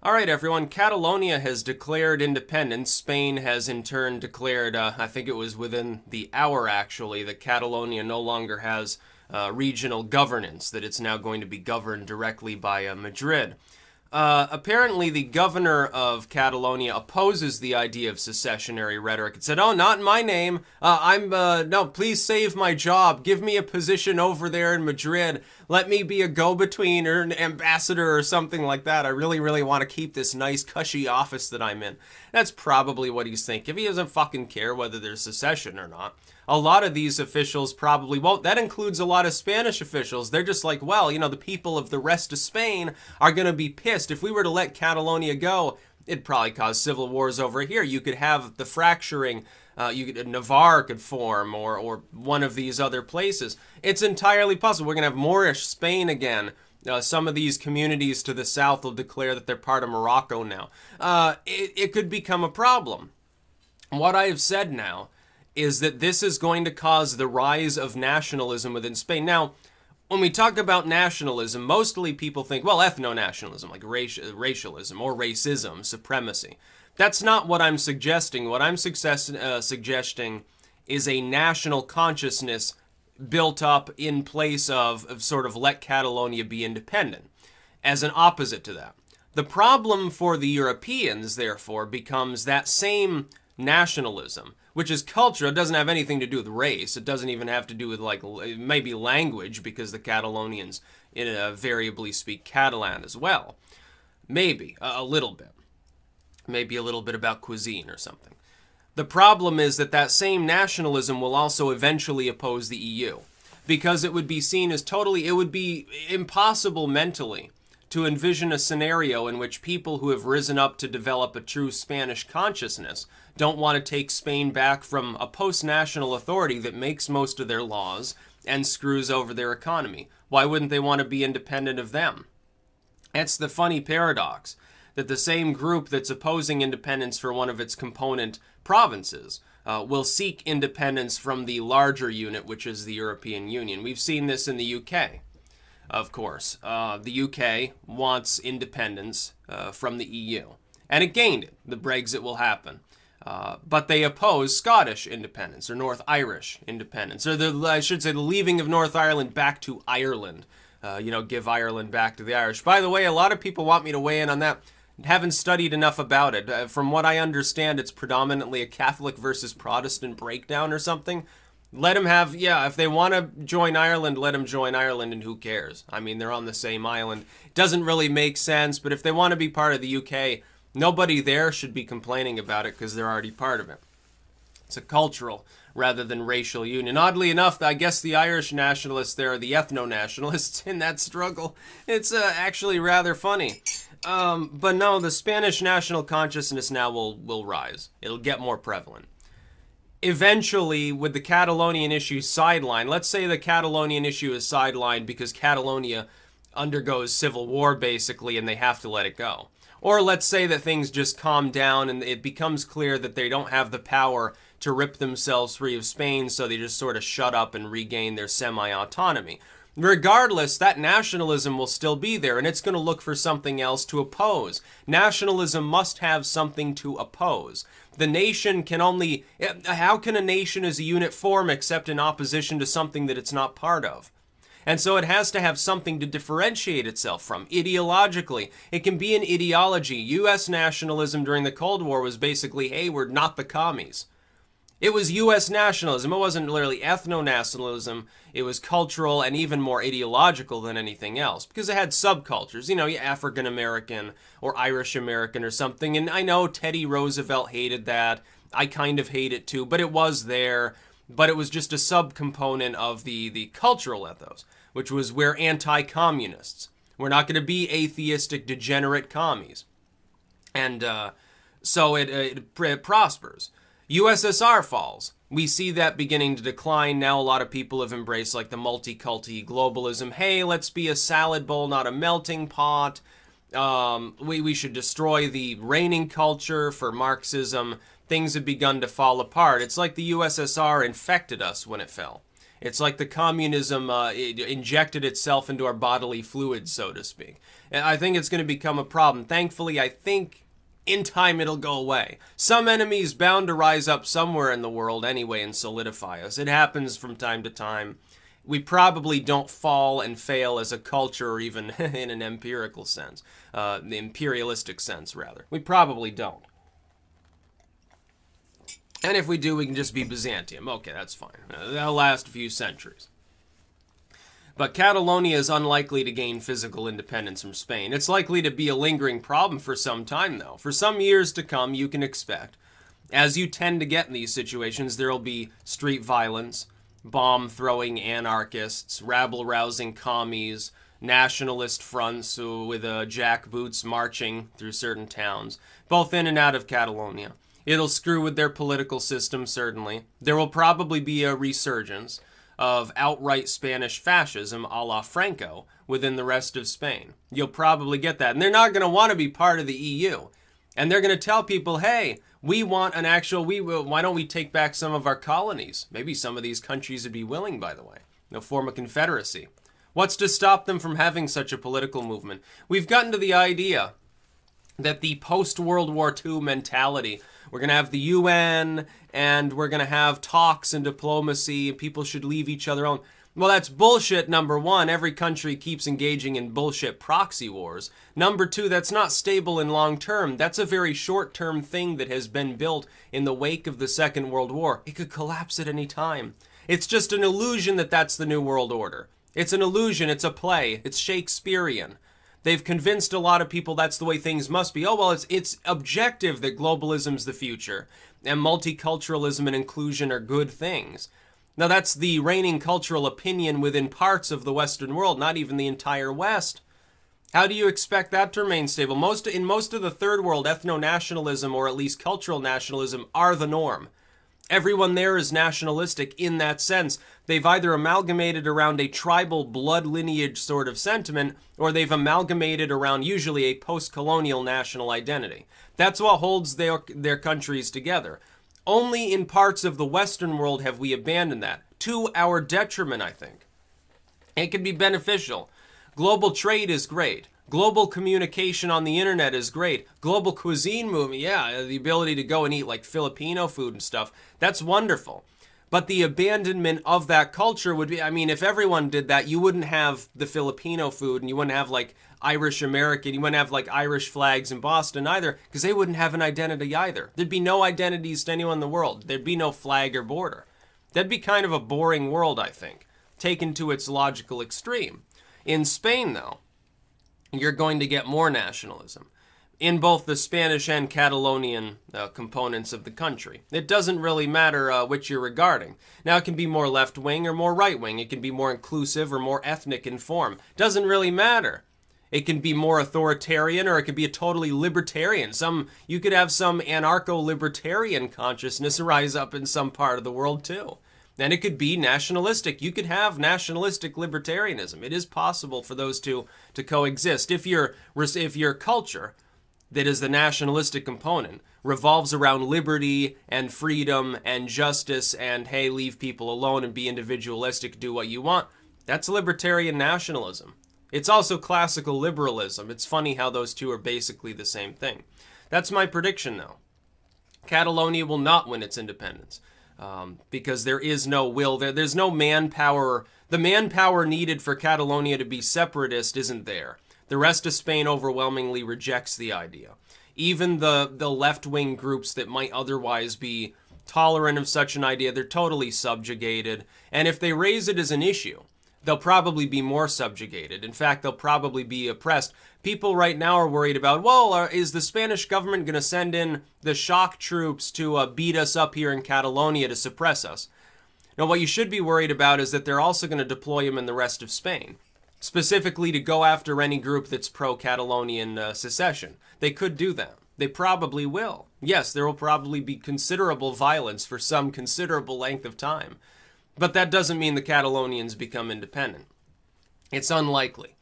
Alright everyone, Catalonia has declared independence. Spain has in turn declared, I think it was within the hour actually, that Catalonia no longer has regional governance, that it's now going to be governed directly by Madrid. Apparently the governor of Catalonia opposes the idea of secessionary rhetoric and said, oh, not in my name, no, please save my job, give me a position over there in Madrid, let me be a go-between or an ambassador or something like that. I really, really want to keep this nice, cushy office that I'm in. That's probably what he's thinking. He doesn't fucking care whether there's secession or not. A lot of these officials probably won't. That includes a lot of Spanish officials. They're just like, well, you know, the people of the rest of Spain are going to be pissed. If we were to let Catalonia go, it'd probably cause civil wars over here. You could have the fracturing, Navarre could form, or one of these other places. It's entirely possible. We're going to have Moorish Spain again. Some of these communities to the south will declare that they're part of Morocco now. It could become a problem. What I have said now is that this is going to cause the rise of nationalism within Spain. Now, when we talk about nationalism, mostly people think, well, ethno-nationalism, like racialism or racism, supremacy. That's not what I'm suggesting. What I'm suggesting is a national consciousness built up in place of sort of let Catalonia be independent, as an opposite to that. The problem for the Europeans, therefore, becomes that same nationalism, which is culture. It doesn't have anything to do with race. It doesn't even have to do with, like, maybe language, because the Catalonians invariably speak Catalan as well. Maybe, a little bit. Maybe a little bit about cuisine or something. The problem is that that same nationalism will also eventually oppose the EU, because it would be seen as it would be impossible mentally to envision a scenario in which people who have risen up to develop a true Spanish consciousness don't want to take Spain back from a post-national authority that makes most of their laws and screws over their economy. Why wouldn't they want to be independent of them? That's the funny paradox, that the same group that's opposing independence for one of its component provinces will seek independence from the larger unit, which is the European Union. We've seen this in the UK. Of course, the UK wants independence from the EU, and it gained it. The Brexit will happen. But they oppose Scottish independence, or North Irish independence, or I should say the leaving of North Ireland back to Ireland. You know, give Ireland back to the Irish. By the way, a lot of people want me to weigh in on that. Haven't studied enough about it. From what I understand, it's predominantly a Catholic versus Protestant breakdown or something. Let them have, yeah, if they want to join Ireland, let them join Ireland, and who cares? I mean, they're on the same island. It doesn't really make sense, but if they want to be part of the UK, nobody there should be complaining about it because they're already part of it. It's a cultural rather than racial union. Oddly enough, I guess the Irish nationalists there are the ethno-nationalists in that struggle. It's actually rather funny. But no, the Spanish national consciousness now will rise. It'll get more prevalent. Eventually, with the Catalonian issue sidelined, let's say the Catalonian issue is sidelined because Catalonia undergoes civil war, basically, and they have to let it go. Or let's say that things just calm down and it becomes clear that they don't have the power to rip themselves free of Spain, so they just sort of shut up and regain their semi-autonomy. Regardless, that nationalism will still be there, and it's going to look for something else to oppose. Nationalism must have something to oppose. The nation can only... How can a nation as a unit form except in opposition to something that it's not part of? And so it has to have something to differentiate itself from, ideologically. It can be an ideology. U.S. nationalism during the Cold War was basically, hey, we're not the commies. It was U.S. nationalism. It wasn't literally ethno-nationalism. It was cultural and even more ideological than anything else, because it had subcultures, you know, African-American or Irish-American or something. And I know Teddy Roosevelt hated that. I kind of hate it too, but it was there. But it was just a subcomponent of the cultural ethos, which was we're anti-communists. We're not going to be atheistic, degenerate commies. And so it prospers. USSR falls. We see that beginning to decline. Now a lot of people have embraced like the multi-culti globalism. Hey, let's be a salad bowl, not a melting pot. We should destroy the reigning culture for Marxism. Things have begun to fall apart. It's like the USSR infected us when it fell. It's like the communism it injected itself into our bodily fluids, so to speak. And I think it's going to become a problem. Thankfully, I think in time it'll go away. Some enemy's bound to rise up somewhere in the world anyway and solidify us. It happens from time to time. We probably don't fall and fail as a culture, or even in an empirical sense, the imperialistic sense, rather. We probably don't. And if we do, we can just be Byzantium. Okay, that's fine. That'll last a few centuries. But Catalonia is unlikely to gain physical independence from Spain. It's likely to be a lingering problem for some time, though. For some years to come, you can expect, as you tend to get in these situations, there will be street violence, bomb-throwing anarchists, rabble-rousing commies, nationalist fronts with jackboots marching through certain towns, both in and out of Catalonia. It'll screw with their political system, certainly. There will probably be a resurgence of outright Spanish fascism a la Franco within the rest of Spain. You'll probably get that. And they're not going to want to be part of the EU. And they're going to tell people, hey, we want an actual, why don't we take back some of our colonies? Maybe some of these countries would be willing, by the way. They'll form a confederacy. What's to stop them from having such a political movement? We've gotten to the idea that the post-World War II mentality, we're going to have the UN, and we're going to have talks and diplomacy, and people should leave each other alone. Well, that's bullshit, number one. Every country keeps engaging in bullshit proxy wars. Number two, that's not stable in long term. That's a very short-term thing that has been built in the wake of the Second World War. It could collapse at any time. It's just an illusion that that's the New World Order. It's an illusion. It's a play. It's Shakespearean. They've convinced a lot of people that's the way things must be. Oh, well, it's objective that globalism's the future, and multiculturalism and inclusion are good things. Now, that's the reigning cultural opinion within parts of the Western world, not even the entire West. How do you expect that to remain stable? In most of the Third World, ethno-nationalism, or at least cultural nationalism, are the norm. Everyone there is nationalistic in that sense. They've either amalgamated around a tribal blood lineage sort of sentiment, or they've amalgamated around usually a post-colonial national identity. That's what holds their countries together. Only in parts of the Western world have we abandoned that, to our detriment, I think. It can be beneficial. Global trade is great. Global communication on the internet is great. Global cuisine movement, yeah, the ability to go and eat like Filipino food and stuff, that's wonderful. But the abandonment of that culture would be, I mean, if everyone did that, you wouldn't have the Filipino food, and you wouldn't have like Irish American, you wouldn't have like Irish flags in Boston either, because they wouldn't have an identity either. There'd be no identities to anyone in the world. There'd be no flag or border. That'd be kind of a boring world, I think, taken to its logical extreme. In Spain, though, you're going to get more nationalism in both the Spanish and Catalonian components of the country. It doesn't really matter which you're regarding. Now, it can be more left-wing or more right-wing. It can be more inclusive or more ethnic in form. Doesn't really matter. It can be more authoritarian, or it could be a totally libertarian. You could have some anarcho-libertarian consciousness rise up in some part of the world, too. And it could be nationalistic. You could have nationalistic libertarianism. It is possible for those two to coexist. If your culture, that is the nationalistic component, revolves around liberty and freedom and justice and, hey, leave people alone and be individualistic, do what you want, that's libertarian nationalism. It's also classical liberalism. It's funny how those two are basically the same thing. That's my prediction, though. Catalonia will not win its independence. Because there is no will there. There's no manpower. The manpower needed for Catalonia to be separatist isn't there. The rest of Spain overwhelmingly rejects the idea. Even the left-wing groups that might otherwise be tolerant of such an idea, they're totally subjugated. And if they raise it as an issue, they'll probably be more subjugated. In fact, they'll probably be oppressed. People right now are worried about, well, is the Spanish government going to send in the shock troops to beat us up here in Catalonia to suppress us? Now, what you should be worried about is that they're also going to deploy them in the rest of Spain, specifically to go after any group that's pro-Catalonian secession. They could do that. They probably will. Yes, there will probably be considerable violence for some considerable length of time. But that doesn't mean the Catalonians become independent. It's unlikely.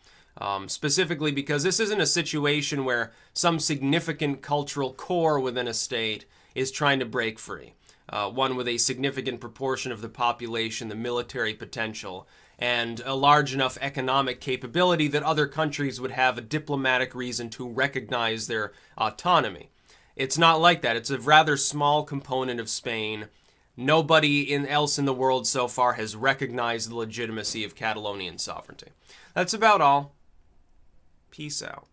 Specifically because this isn't a situation where some significant cultural core within a state is trying to break free. one with a significant proportion of the population, the military potential, and a large enough economic capability that other countries would have a diplomatic reason to recognize their autonomy. It's not like that. It's a rather small component of Spain. Nobody else in the world so far has recognized the legitimacy of Catalonian sovereignty. That's about all. Peace out.